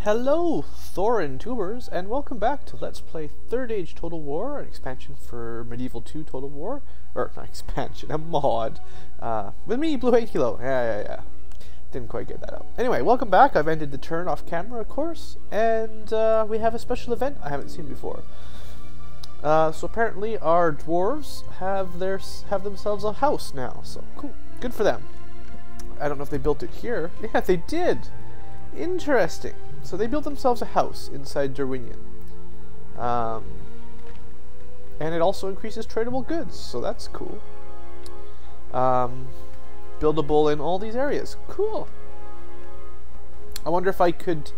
Hello, Thorin tubers, and welcome back to Let's Play Third Age Total War, an expansion for Medieval 2 Total War. Or, not expansion, a mod. With me, Blue 8 Kilo. Yeah. Didn't quite get that out. Anyway, welcome back. I've ended the turn off camera, of course, and we have a special event I haven't seen before. So apparently our dwarves have themselves a house now, so cool. Good for them. I don't know if they built it here. Yeah, they did. Interesting. So they built themselves a house inside Derwinion. And it also increases tradable goods, so that's cool. Buildable in all these areas. Cool. I wonder if I could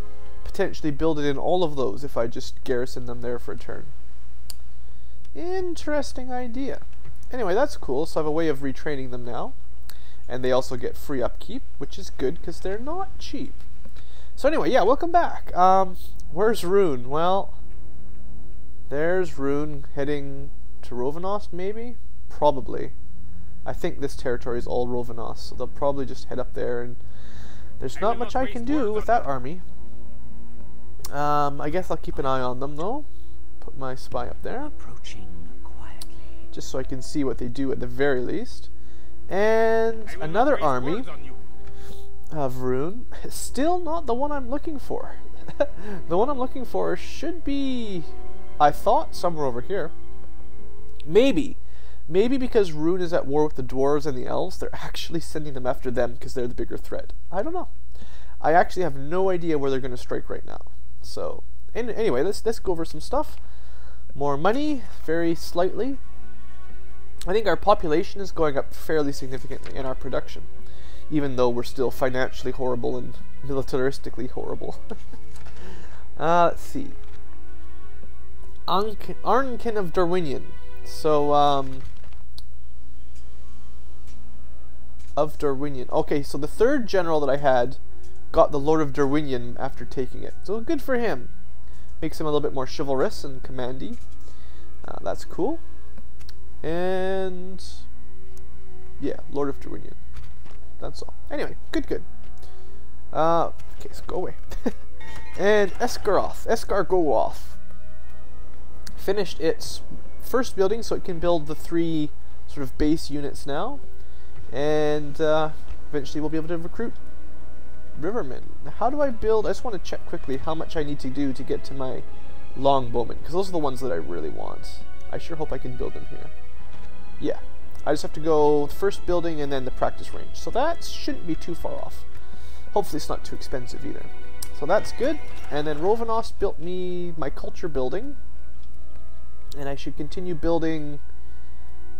potentially build it in all of those if I just garrison them there for a turn. Interesting idea. Anyway, that's cool, so I have a way of retraining them now. And they also get free upkeep, which is good because they're not cheap. So anyway, yeah, welcome back. Where's Rhun? Well, there's Rhun heading to Rovanos, maybe? Probably. I think this territory is all Rovanos, so they'll probably just head up there, and there's not much I can do with that army. I guess I'll keep an eye on them, though. Put my spy up there. Approaching quietly. Just so I can see what they do at the very least. And another army of Rhun. Still not the one I'm looking for. The one I'm looking for should be, I thought, somewhere over here. Maybe because Rhun is at war with the dwarves and the elves, they're actually sending them after them because they're the bigger threat. I don't know. I actually have no idea where they're going to strike right now. So, anyway, let's go over some stuff. More money, very slightly. I think our population is going up fairly significantly in our production, even though we're still financially horrible and militaristically horrible. Let's see. Arnkin of Derwinion. So, of Derwinion. Okay, so the third general that I had got the Lord of Derwinion after taking it. So good for him. Makes him a little bit more chivalrous and commandy. That's cool. And yeah, Lord of Derwinion. That's all. Anyway, good. Okay, so go away. And Eskargoroth finished its first building, so it can build the 3 sort of base units now, and eventually we'll be able to recruit rivermen. How do I build? I just want to check quickly how much I need to do to get to my longbowmen, because those are the ones that I really want. I sure hope I can build them here. Yeah, I just have to go the first building and then the practice range, so that shouldn't be too far off. Hopefully it's not too expensive either. So that's good. And then Rovanos built me my culture building, and I should continue building.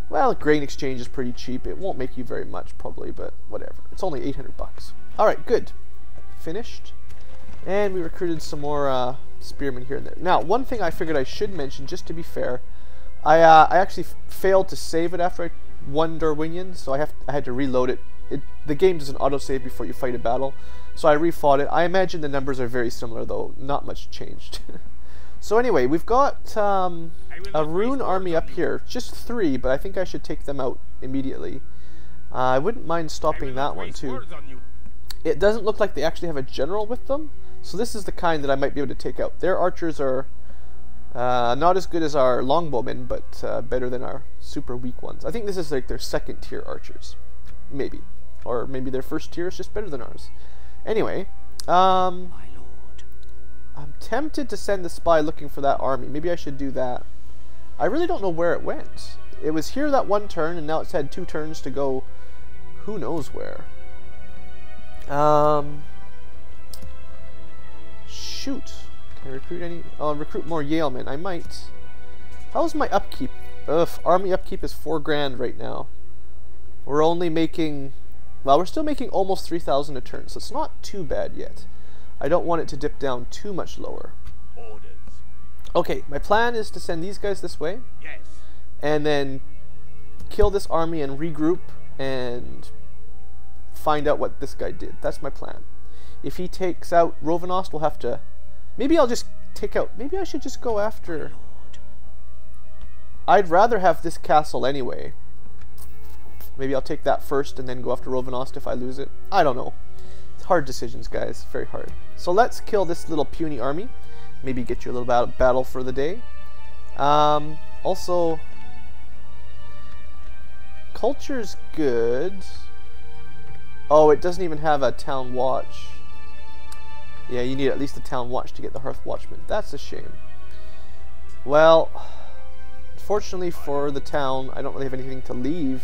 Well, grain exchange is pretty cheap. It won't make you very much probably, but whatever. It's only 800 bucks. Alright, good. Finished. And we recruited some more spearmen here and there. Now, one thing I figured I should mention, just to be fair, I actually failed to save it after I won Derwinion, so I had to reload it. The game doesn't autosave before you fight a battle, so I refought it. I imagine the numbers are very similar, though. Not much changed. So anyway, we've got a Rhun army up here. Just 3, but I think I should take them out immediately. I wouldn't mind stopping that one, too. It doesn't look like they actually have a general with them, so this is the kind that I might be able to take out. Their archers are not as good as our longbowmen, but better than our super weak ones. I think this is like their 2nd tier archers. Maybe. Or maybe their 1st tier is just better than ours. Anyway, I'm tempted to send the spy looking for that army. Maybe I should do that. I really don't know where it went. It was here that one turn, and now it's had 2 turns to go who knows where. Shoot. Can I recruit any? I'll recruit more Yalemen. I might. How's my upkeep? Ugh, army upkeep is 4 grand right now. We're only making, well, we're still making almost 3,000 a turn, so it's not too bad yet. I don't want it to dip down too much lower. Orders. Okay, my plan is to send these guys this way. Yes. And then kill this army and regroup and find out what this guy did. That's my plan. If he takes out Rovanos, we'll have to... Maybe I'll just take out... Maybe I should just go after... I'd rather have this castle anyway. Maybe I'll take that first and then go after Rovanos if I lose it. I don't know. It's hard decisions, guys. Very hard. So let's kill this little puny army. Maybe get you a little battle for the day. Also, culture's good. Oh, it doesn't even have a town watch. Yeah, you need at least a town watch to get the Hearth Watchman. That's a shame. Well, fortunately for the town, I don't really have anything to leave.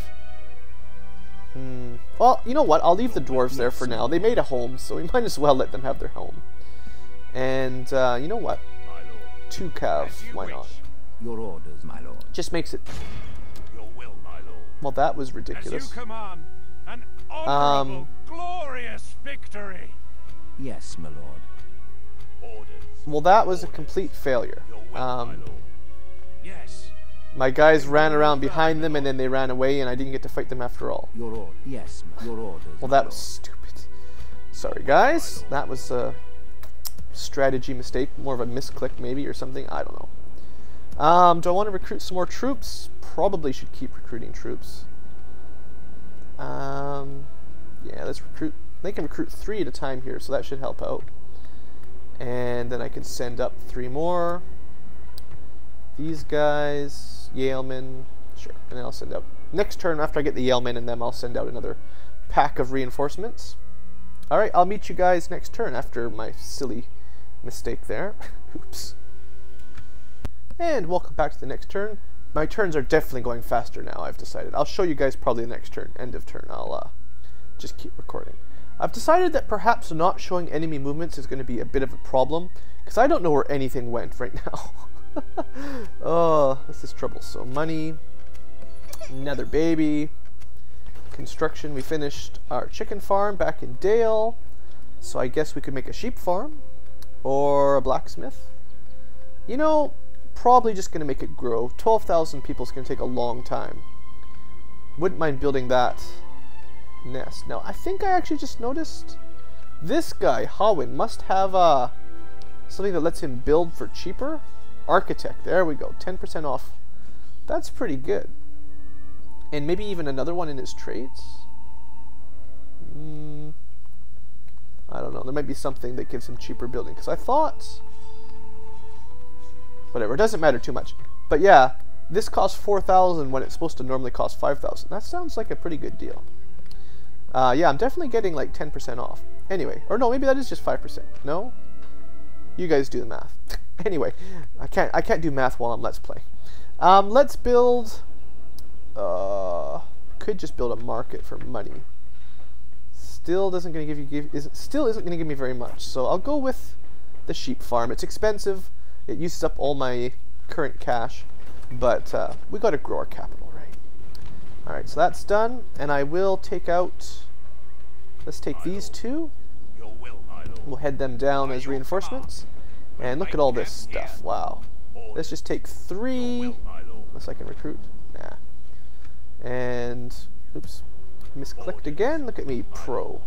Well, you know what? I'll leave the dwarves there for now. They made a home, so we might as well let them have their home. And, you know what? 2 cav, why not? Your orders, my lord. Just makes it... Your will, my lord. Well, that was ridiculous. As you command, an honorable, glorious victory. Yes, my lord. Orders. Well, that was a complete failure. Your will, my lord. Yes. My guys ran around behind them, and then they ran away, and I didn't get to fight them after all. Your order. Yes, your orders. Well, that was stupid. Sorry, guys. That was a strategy mistake. More of a misclick, maybe, or something. I don't know. Do I want to recruit some more troops? Probably should keep recruiting troops. Yeah, let's recruit. They can recruit 3 at a time here, so that should help out. And then I can send up 3 more. These guys, Yalemen, sure. And then I'll send out next turn after I get the Yalemen and them. I'll send out another pack of reinforcements. All right, I'll meet you guys next turn after my silly mistake there. Oops. And welcome back to the next turn. My turns are definitely going faster now, I've decided. I'll show you guys probably the next turn, end of turn. I'll just keep recording. I've decided that perhaps not showing enemy movements is going to be a bit of a problem, because I don't know where anything went right now. Oh, this is trouble. So money, another baby, construction. We finished our chicken farm back in Dale, so I guess we could make a sheep farm or a blacksmith. You know, probably just going to make it grow. 12,000 people is going to take a long time. Wouldn't mind building that nest. Now, I think I actually just noticed this guy, Rhun, must have something that lets him build for cheaper. Architect, there we go, 10% off. That's pretty good. And maybe even another one in his trades. I don't know, there might be something that gives him cheaper building, because I thought... Whatever, it doesn't matter too much. But yeah, this costs 4,000 when it's supposed to normally cost 5,000. That sounds like a pretty good deal. Yeah, I'm definitely getting like 10% off. Anyway, or no, maybe that is just 5%. No? You guys do the math. Anyway, I can't do math while I'm Let's Play. Let's build... could just build a market for money. Still isn't going to give me very much. So I'll go with the sheep farm. It's expensive. It uses up all my current cash, but we got to grow our capital, right? All right, so that's done, and I will take out. Let's take these 2. We'll head them down as reinforcements. And look at all this stuff. Wow. Let's just take 3. Unless I can recruit. Nah. And, oops. Misclicked again. Look at me, pro.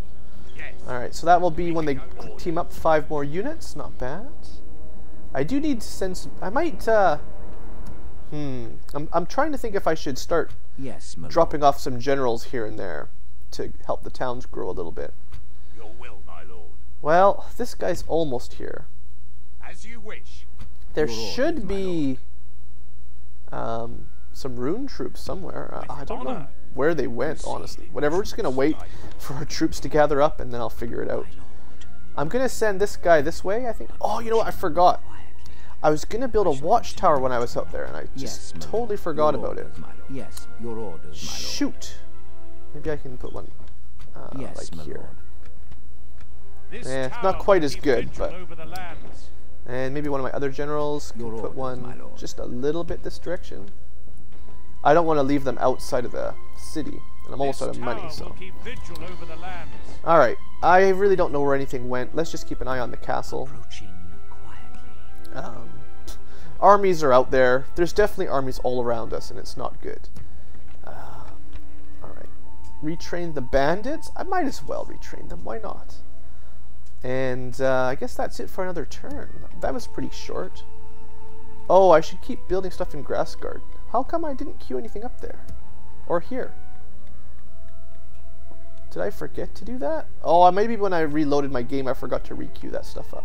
Alright, so that will be when they team up 5 more units. Not bad. I do need to send some... I might, I'm trying to think if I should start dropping off some generals here and there to help the towns grow a little bit. Your will, my lord. Well, this guy's almost here. As you wish. There should be some Rhun troops somewhere. I don't know where they went, honestly. Whatever, we're just going to wait for our troops to gather up, and then I'll figure it out. I'm going to send this guy this way, I think. Oh, you know what? I forgot. I was going to build a watchtower when I was out there, and I just totally forgot about it. Yes, your orders, my lord. Shoot. Maybe I can put one like here. It's not quite as good, but... And maybe one of my other generals can put one just a little bit this direction. I don't want to leave them outside of the city, and I'm almost out of money, so... Alright, I really don't know where anything went. Let's just keep an eye on the castle. Armies are out there. There's definitely armies all around us, and it's not good. Alright. Retrain the bandits? I might as well retrain them. Why not? And I guess that's it for another turn. That was pretty short. Oh, I should keep building stuff in Grassguard. How come I didn't queue anything up there? Or here? Did I forget to do that? Oh, maybe when I reloaded my game I forgot to re-queue that stuff up.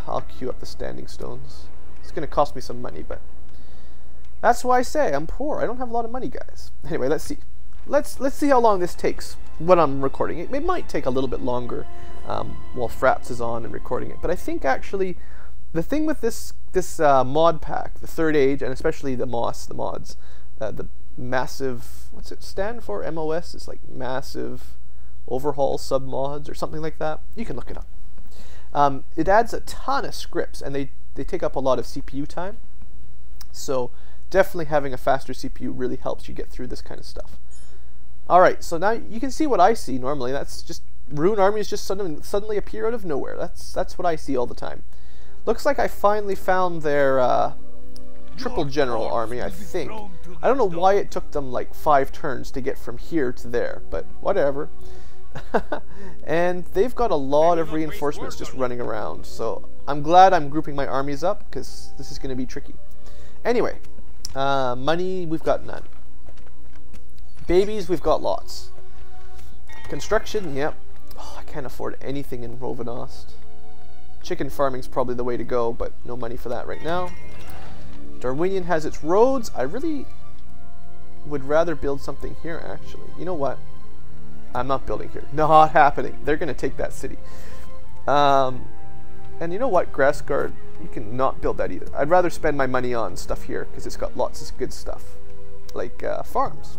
I'll queue up the standing stones. It's gonna cost me some money, but that's why I say I'm poor. I don't have a lot of money, guys. Anyway, let's see. Let's see how long this takes when I'm recording it. It might take a little bit longer while Fraps is on and recording it. But I think actually the thing with this mod pack, the Third Age, and especially the MOS, the mods, the massive, what's it stand for? MOS? It's like massive overhaul submods or something like that. You can look it up. It adds a ton of scripts, and they take up a lot of CPU time. So definitely having a faster CPU really helps you get through this kind of stuff. Alright, so now you can see what I see normally. That's just Rhun armies just suddenly appear out of nowhere. That's what I see all the time. Looks like I finally found their triple general army, I think. I don't know why it took them like 5 turns to get from here to there, but whatever. And they've got a lot of reinforcements just running around, so I'm glad I'm grouping my armies up, because this is going to be tricky. Anyway, money, we've got none. Babies, we've got lots. Construction, yep. Oh, I can't afford anything in Rovenost. Chicken farming's probably the way to go, but no money for that right now. Darwinian has its roads. I really would rather build something here, actually. You know what? I'm not building here. Not happening. They're going to take that city. And you know what, Grassguard? You can not build that either. I'd rather spend my money on stuff here, because it's got lots of good stuff. Like farms.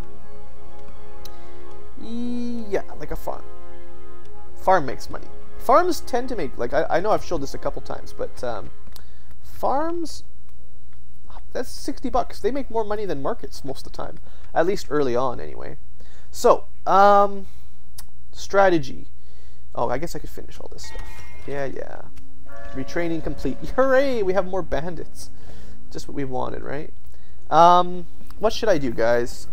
Yeah, like a farm. Farm makes money. Farms tend to make, like, I know I've showed this a couple times, but farms, that's 60 bucks. They make more money than markets most of the time. At least early on, anyway. So, strategy. Oh, I guess I could finish all this stuff. Yeah. Retraining complete. Hooray! We have more bandits. Just what we wanted, right? What should I do, guys?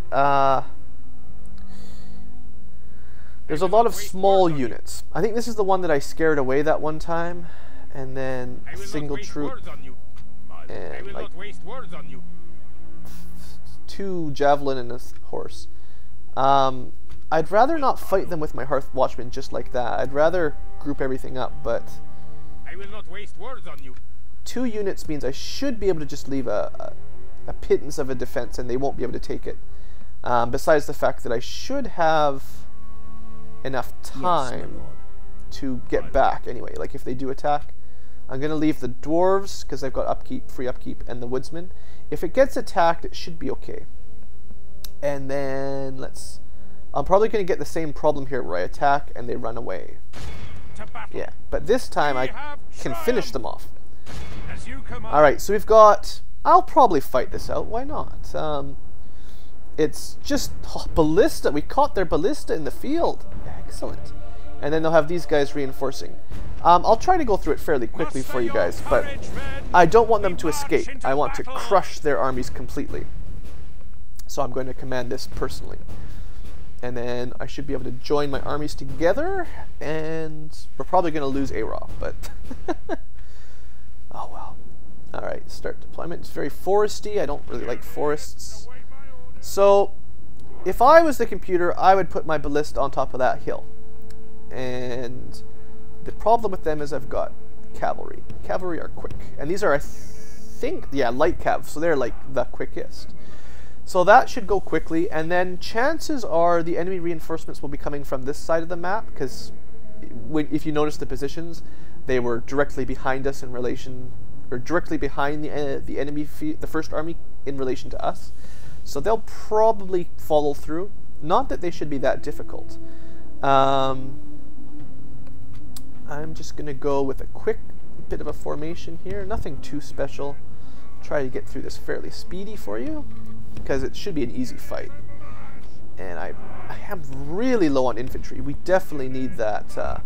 There's a lot of small units. I think this is the one that I scared away that one time, and then a single troop, and like 2 javelin and a horse. I'd rather not fight them with my Hearth Watchman just like that. I'd rather group everything up, but I will not waste words on you. 2 units means I should be able to just leave a pittance of a defense, and they won't be able to take it. Besides the fact that I should have enough time to get back anyway. Like if they do attack, I'm gonna leave the dwarves because I've got upkeep, free upkeep, and the woodsman. If it gets attacked, it should be okay. And then I'm probably gonna get the same problem here where I attack and they run away. Yeah, but this time I can finish them off. Alright, so we've got, I'll probably fight this out, why not? It's just ballista. We caught their ballista in the field. Excellent. And then they'll have these guys reinforcing. I'll try to go through it fairly quickly for you guys, but I don't want them to escape. I want to crush their armies completely. So I'm going to command this personally. And then I should be able to join my armies together, and we're probably going to lose Arov, but oh well. Alright, start deployment. It's very foresty. I don't really like forests. So, if I was the computer, I would put my ballista on top of that hill. And the problem with them is I've got cavalry. Cavalry are quick. And these are, I think, yeah, light cav, so they're like the quickest. So that should go quickly, and then chances are the enemy reinforcements will be coming from this side of the map, because if you notice the positions, they were directly behind us in relation, or directly behind the enemy, the first army in relation to us. So they'll probably follow through. Not that they should be that difficult. I'm just going to go with a quick bit of a formation here. Nothing too special. Try to get through this fairly speedy for you, because it should be an easy fight. And I am really low on infantry. We definitely need that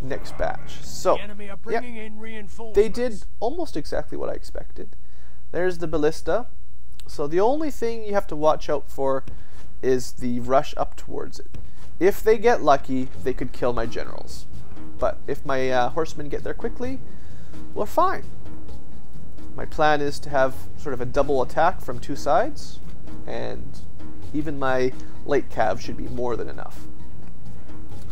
next batch. So, yeah, they did almost exactly what I expected. There's the ballista. So the only thing you have to watch out for is the rush up towards it. If they get lucky, they could kill my generals. But if my horsemen get there quickly, we're fine. My plan is to have sort of a double attack from 2 sides and Even my light cav should be more than enough.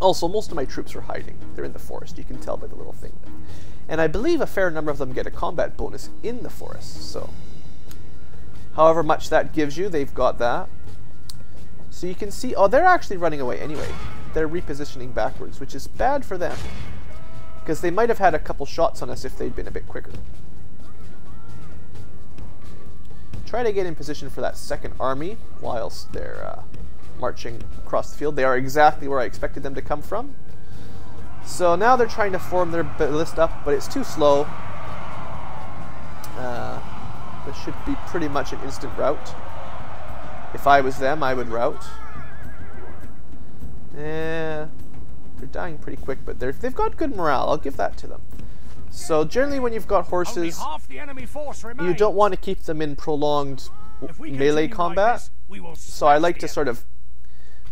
Also, most of my troops are hiding. They're in the forest. You can tell by the little thing. And I believe a fair number of them get a combat bonus in the forest. So, however much that gives you, they've got that. So you can see, oh, they're actually running away anyway. They're repositioning backwards, which is bad for them. Because they might have had a couple shots on us if they'd been a bit quicker. Try to get in position for that second army whilst they're marching across the field. They are exactly where I expected them to come from. So now they're trying to form their list up, but it's too slow. This should be pretty much an instant rout. If I was them, I would rout. They're dying pretty quick, but they've got good morale. I'll give that to them. So generally when you've got horses, Half the enemy force you don't want to keep them in prolonged melee combat. So I like to sort of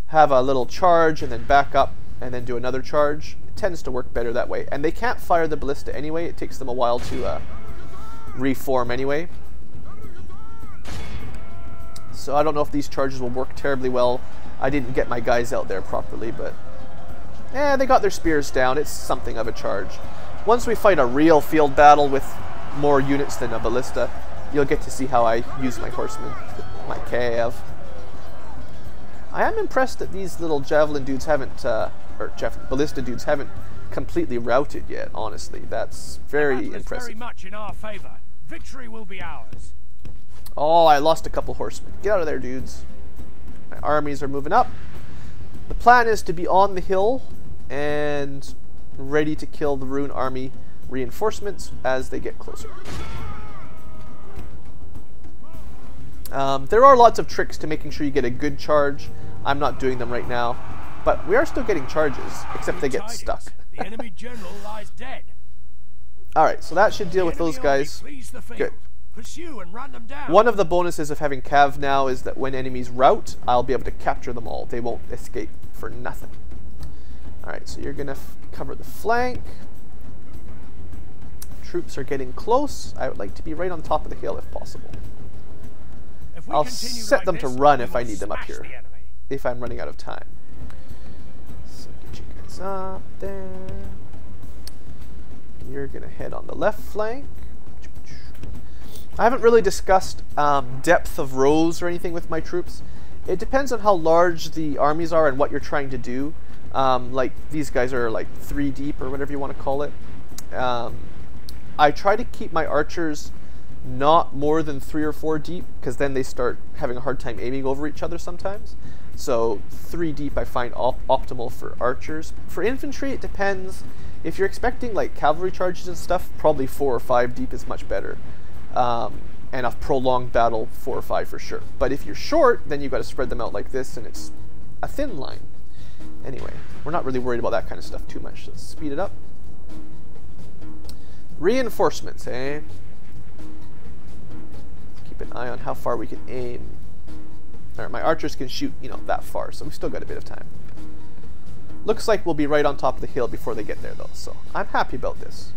have a little charge and then back up and then do another charge. It tends to work better that way. And they can't fire the ballista anyway. It takes them a while to reform anyway. So I don't know if these charges will work terribly well. I didn't get my guys out there properly, but they got their spears down. It's something of a charge. Once we fight a real field battle with more units than a ballista, you'll get to see how I use my horsemen, my cav. I am impressed that these little javelin dudes haven't, ballista dudes haven't completely routed yet, honestly. That's very impressive. Very much in our favor. Victory will be ours. Oh, I lost a couple horsemen. Get out of there, dudes. My armies are moving up. The plan is to be on the hill and ready to kill the Rhun army reinforcements as they get closer. There are lots of tricks to making sure you get a good charge. I'm not doing them right now, but we are still getting charges, except they get stuck. The enemy general lies dead. Alright, so that should deal with those guys. Good. Pursue and run them down. One of the bonuses of having cav now is that when enemies rout, I'll be able to capture them all. They won't escape for nothing. Alright, so you're going to cover the flank. Troops are getting close. I would like to be right on top of the hill if possible. I'll set them to run if I need them up here, if I'm running out of time. So get you guys up there. You're going to head on the left flank. I haven't really discussed depth of rows or anything with my troops. It depends on how large the armies are and what you're trying to do. Like these guys are like 3 deep or whatever you want to call it. I try to keep my archers not more than 3 or 4 deep, because then they start having a hard time aiming over each other sometimes. So 3 deep I find optimal for archers. For infantry it depends. If you're expecting like cavalry charges and stuff, probably 4 or 5 deep is much better. And a prolonged battle, 4 or 5 for sure. But if you're short, then you've got to spread them out like this, and it's a thin line. Anyway, we're not really worried about that kind of stuff too much. Let's speed it up. Reinforcements, eh? Let's keep an eye on how far we can aim. Alright, my archers can shoot, you know, that far, so we've still got a bit of time. Looks like we'll be right on top of the hill before they get there, though, so I'm happy about this.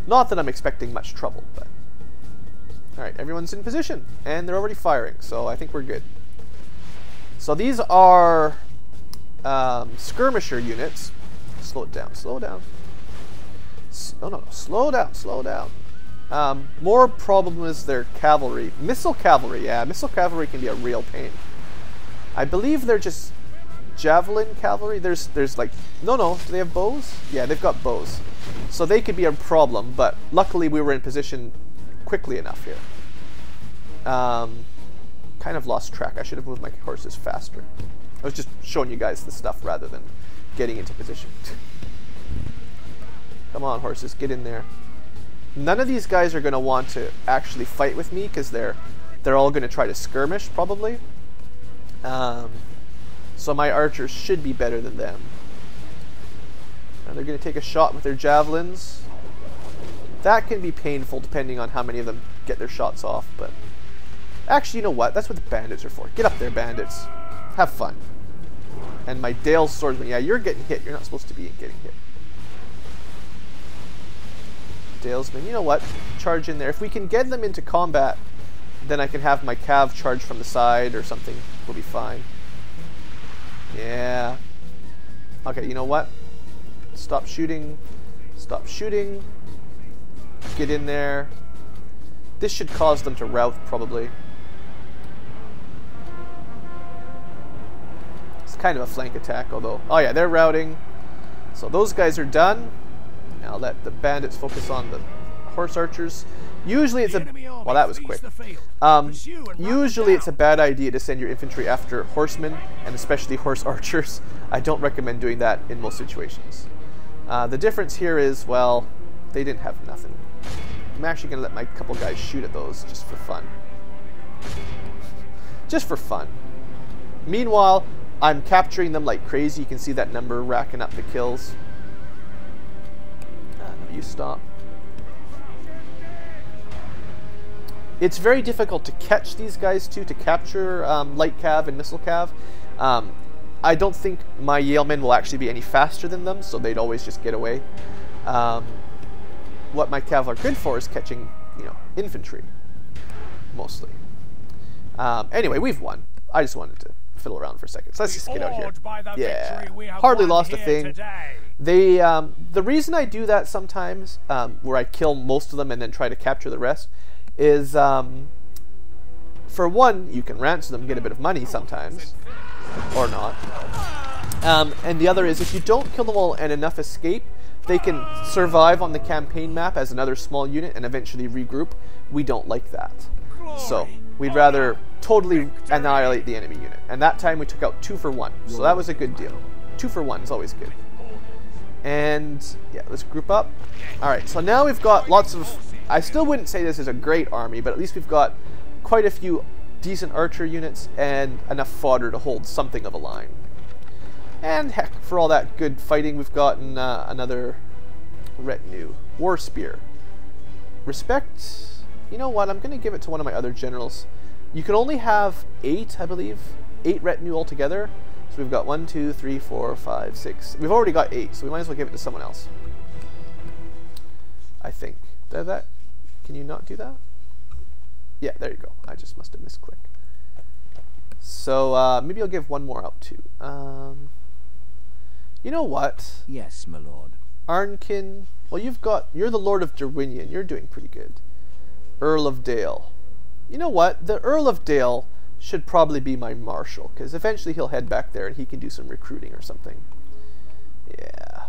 Not that I'm expecting much trouble, but... Alright, everyone's in position, and they're already firing, so I think we're good. So these are skirmisher units. Slow it down, slow down. No, slow down, slow down. More problem is their cavalry. Missile cavalry, yeah, missile cavalry can be a real pain. I believe they're just javelin cavalry. There's like, no, do they have bows? Yeah, they've got bows. So they could be a problem, but luckily we were in position quickly enough here. Kind of lost track. I should have moved my horses faster. I was just showing you guys the stuff rather than getting into position. Come on, horses, get in there. None of these guys are going to want to actually fight with me because they're all going to try to skirmish probably. So my archers should be better than them. And they're going to take a shot with their javelins. That can be painful depending on how many of them get their shots off, but actually, you know what? That's what the bandits are for. Get up there, bandits. Have fun. And my Dale swordsman, yeah, you're getting hit. You're not supposed to be getting hit. Dalesman, you know what? Charge in there. If we can get them into combat, then I can have my cav charge from the side or something. We'll be fine. Yeah. Okay, you know what? Stop shooting. Stop shooting. Get in there. This should cause them to rout, probably. It's kind of a flank attack, although... Oh yeah, they're routing. So those guys are done. Now let the bandits focus on the horse archers. Usually it's a... Well, that was quick. Usually it's a bad idea to send your infantry after horsemen, and especially horse archers. I don't recommend doing that in most situations. The difference here is, well, they didn't have nothing. I'm actually going to let my couple guys shoot at those just for fun. Just for fun. Meanwhile, I'm capturing them like crazy. You can see that number racking up the kills. You stop. It's very difficult to catch these guys too, to capture light cav and missile cav. I don't think my Yalemen will actually be any faster than them, so they'd always just get away. What my cav are good for is catching, you know, infantry, mostly. Anyway, we've won. I just wanted to fiddle around for a second. So let's just get out here. Yeah, hardly lost a thing. They, the reason I do that sometimes, where I kill most of them and then try to capture the rest, is for one, you can ransom them, get a bit of money sometimes, or not. And the other is, if you don't kill them all and enough escape, they can survive on the campaign map as another small unit and eventually regroup. We don't like that. So we'd rather totally annihilate the enemy unit. And that time we took out 2 for 1. So that was a good deal. 2 for 1 is always good. And yeah, let's group up. Alright, so now we've got lots of... I still wouldn't say this is a great army, but at least we've got quite a few decent archer units and enough fodder to hold something of a line. And heck, for all that good fighting, we've gotten another retinue. War Spear. Respect. You know what? I'm going to give it to one of my other generals. You can only have 8, I believe. 8 retinue altogether. So we've got 1, 2, 3, 4, 5, 6. We've already got 8, so we might as well give it to someone else. I think. That can you not do that? Yeah, there you go. I just must have misclicked. So maybe I'll give one more out too. You know what? Yes, my lord. Arnkin. Well, you're the Lord of Derwinion. You're doing pretty good. Earl of Dale. You know what? The Earl of Dale should probably be my marshal, because eventually he'll head back there and he can do some recruiting or something. Yeah.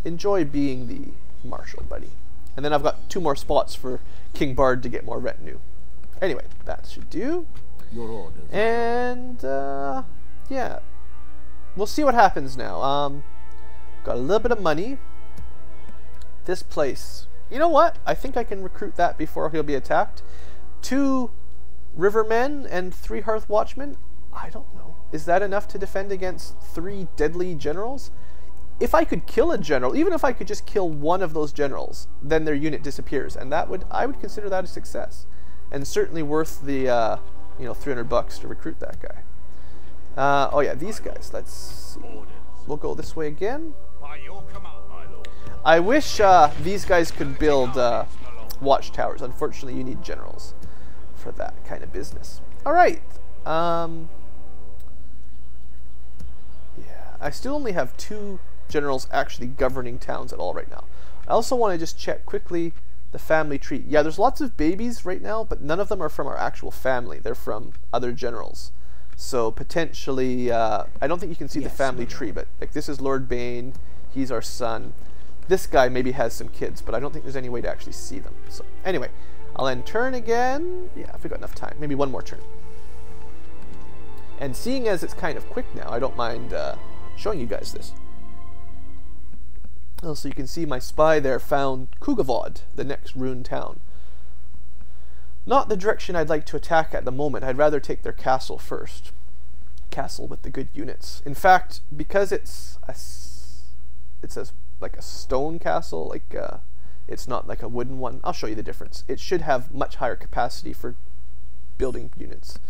Enjoy being the marshal, buddy. And then I've got 2 more spots for King Bard to get more retinue. Anyway, that should do. Your orders. And yeah, we'll see what happens now. Got a little bit of money. This place. You know what? I think I can recruit that before he'll be attacked. 2 Rivermen and 3 Hearth Watchmen? I don't know. Is that enough to defend against 3 deadly generals? If I could kill a general, even if I could just kill one of those generals, then their unit disappears, and I would consider that a success, and certainly worth the you know, $300 to recruit that guy. Oh yeah, these guys. Let's see. We'll go this way again. I wish these guys could build watchtowers. Unfortunately, you need generals for that kind of business. All right. Yeah, I still only have 2 generals actually governing towns at all right now. I also want to just check quickly the family tree. Yeah, there's lots of babies right now, but none of them are from our actual family. They're from other generals. So potentially, I don't think you can see the family tree, but like this is Lord Bane. He's our son. This guy maybe has some kids, but I don't think there's any way to actually see them. So anyway, I'll end turn again. Yeah, if we got enough time. Maybe one more turn. And seeing as it's kind of quick now, I don't mind showing you guys this. Oh, so you can see my spy there found Kugavod, the next Rhun town. Not the direction I'd like to attack at the moment. I'd rather take their castle first. Castle with the good units. In fact, because it's like a stone castle, like it's not like a wooden one. I'll show you the difference. It should have much higher capacity for building units.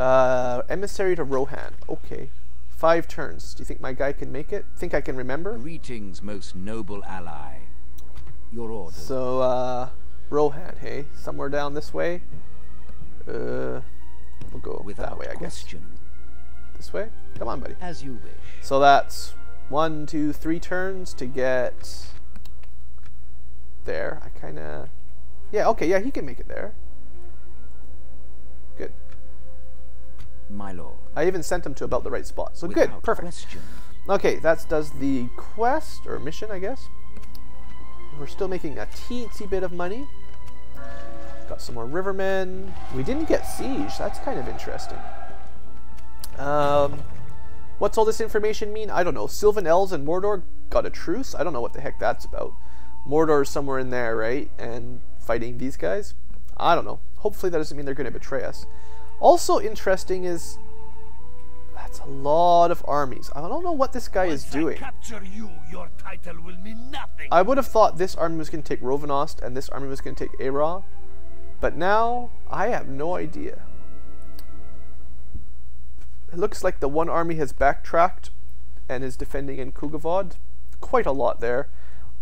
Emissary to Rohan. Okay. 5 turns. Do you think my guy can make it? Think I can remember? Greetings, most noble ally. Your orders. So, Rohan, hey? Somewhere down this way? We'll go that way, I guess. question. This way? Come on, buddy. As you wish. So that's 1, 2, 3 turns to get there. I kind of... Yeah, okay, yeah, he can make it there. Good. My lord. I even sent him to about the right spot. So good, Without perfect. question. Okay, that does the quest, or mission, I guess. We're still making a teensy bit of money. Got some more rivermen. We didn't get siege. That's kind of interesting. What's all this information mean? I don't know. Sylvan Elves and Mordor got a truce? I don't know what the heck that's about. Mordor's somewhere in there, right? And fighting these guys? I don't know. Hopefully that doesn't mean they're going to betray us. Also interesting is... That's a lot of armies. I don't know what this guy is doing. Capture you, your title will mean nothing. I would have thought this army was going to take Rovenost and this army was going to take Arah. But now, I have no idea. It looks like the one army has backtracked and is defending in Kugavad. Quite a lot there.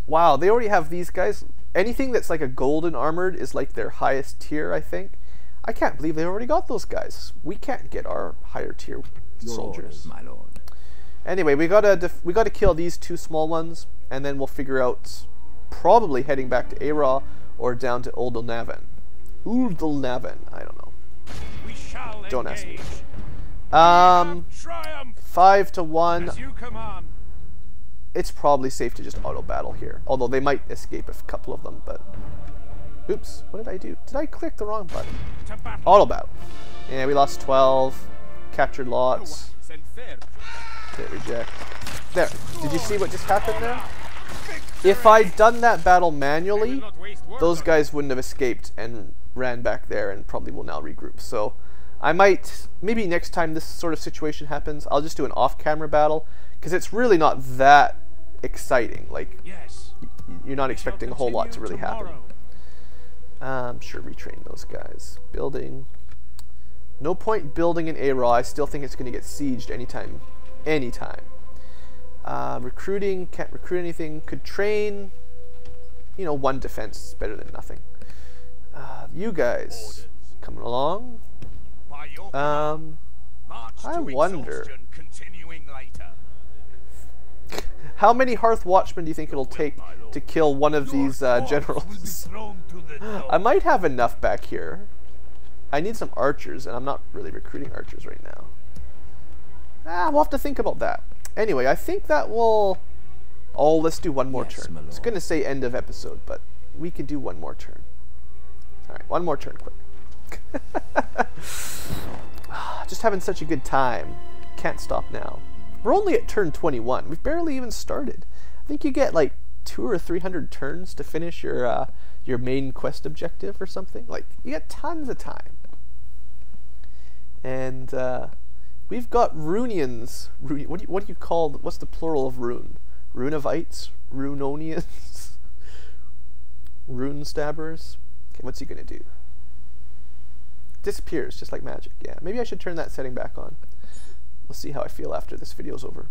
Wow, they already have these guys. Anything that's like a golden armored is like their highest tier, I think. I can't believe they already got those guys. We can't get our higher tier Your soldiers. orders, my lord. Anyway, we gotta kill these 2 small ones, and then we'll figure out probably heading back to Arah or down to Uldalnavan. Uldalnavan, I don't know. We shall Don't ask me. engage. 5 to 1. As you command. It's probably safe to just auto battle here. Although they might escape a couple of them, but... Oops, what did I do? Did I click the wrong button? To battle. Auto battle. Yeah, we lost 12. Captured lots. Hit reject. There. Did you see what just happened there? If I'd done that battle manually, those guys wouldn't have escaped and ran back there and probably will now regroup. So I might, maybe next time this sort of situation happens, I'll just do an off-camera battle, because it's really not that exciting. Like, Yes. you're not expecting a whole lot to really happen. Sure, retrain those guys. Building. No point building in Arah. I still think it's going to get sieged anytime. Recruiting, can't recruit anything. Could train. You know, 1 defense is better than nothing. You guys coming along. By your march I to wonder. exhaustion, continuing later. How many Hearth Watchmen do you think it'll take to kill one of these generals? I might have enough back here. I need some archers, and I'm not really recruiting archers right now. We'll have to think about that. Anyway, I think that will... Oh, let's do one more turn. I was going to say end of episode, but we can do one more turn. Alright, one more turn, quick. Just having such a good time. Can't stop now. We're only at turn 21. We've barely even started. I think you get like 200 or 300 turns to finish your main quest objective or something. Like, you get tons of time. And we've got Runians. What do you call? What's the plural of Rune? Runavites? Runonians? Rune stabbers? Okay, what's he gonna do? Disappears, just like magic. Yeah, maybe I should turn that setting back on. We'll see how I feel after this video's over.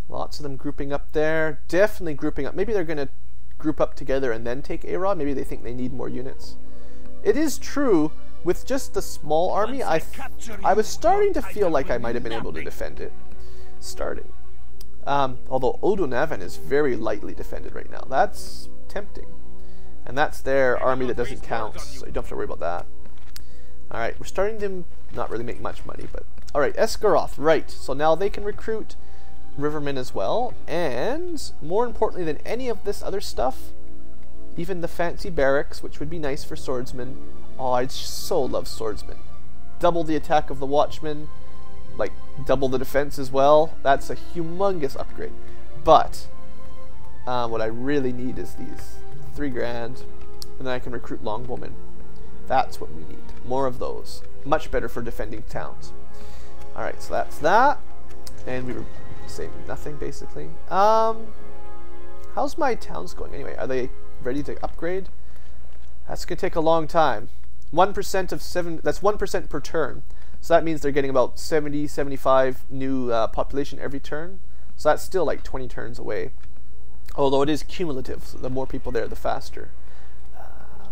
Lots of them grouping up there. Definitely grouping up. Maybe they're gonna group up together and then take Arah. Maybe they think they need more units. It is true, with just the small army, I was starting to feel like I might have been able to defend it. Starting. Although Uldalnavan is very lightly defended right now. That's tempting. And that's their army that doesn't count, so you don't have to worry about that. Alright, we're starting to not really make much money, but... Alright, Esgaroth, right. So now they can recruit Rivermen as well, and more importantly than any of this other stuff, even the fancy barracks, which would be nice for swordsmen. Oh, I'd so love swordsmen. Double the attack of the Watchmen, like double the defense as well. That's a humongous upgrade. But what I really need is these 3 grand, and then I can recruit Longbowmen. That's what we need. More of those. Much better for defending towns. Alright, so that's that. And we were saying nothing, basically. How's my towns going anyway? Are they ready to upgrade? That's going to take a long time. 1% of 7, that's 1% per turn. So that means they're getting about 70, 75 new population every turn. So that's still like 20 turns away. Although it is cumulative, so the more people there, the faster.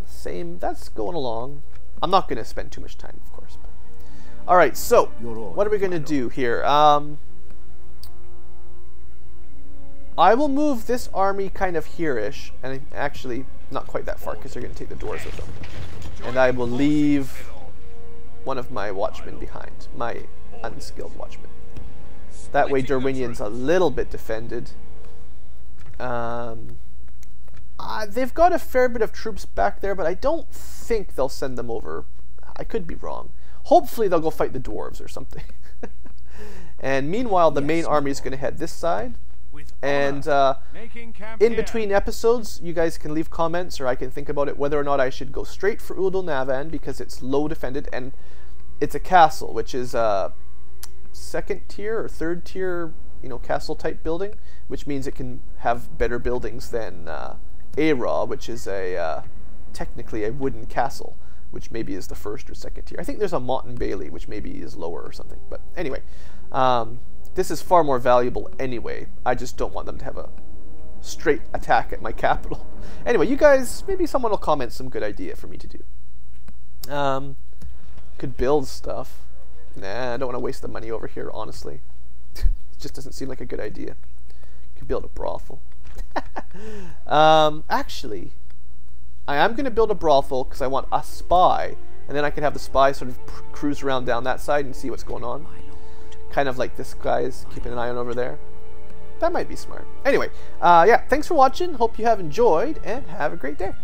Same, that's going along. I'm not going to spend too much time, of course. But Alright, so, Your order, what are we going to my do here? I will move this army kind of here-ish, and actually, not quite that far, because they're going to take the doors with them. And I will leave one of my watchmen behind, my unskilled watchmen. That way Darwinian's a little bit defended. They've got a fair bit of troops back there, but I don't think they'll send them over. I could be wrong. Hopefully they'll go fight the dwarves or something. And meanwhile, the main army is going to head this side. And in between episodes, you guys can leave comments, or I can think about it, whether or not I should go straight for Udal Navan, because it's low defended, and it's a castle, which is a second tier or third tier, you know, castle type building, which means it can have better buildings than Ara, which is a technically a wooden castle, which maybe is the first or second tier. I think there's a Mott and Bailey, which maybe is lower or something. But anyway, this is far more valuable anyway. I just don't want them to have a straight attack at my capital. Anyway, you guys, maybe someone will comment some good idea for me to do. Could build stuff. Nah, I don't want to waste the money over here, honestly. It just doesn't seem like a good idea. Could build a brothel. Actually, I am going to build a brothel because I want a spy, and then I can have the spy sort of cruise around down that side and see what's going on. Kind of like this guy's keeping an eye on over there. That might be smart. Anyway, yeah, thanks for watching. Hope you have enjoyed, and have a great day.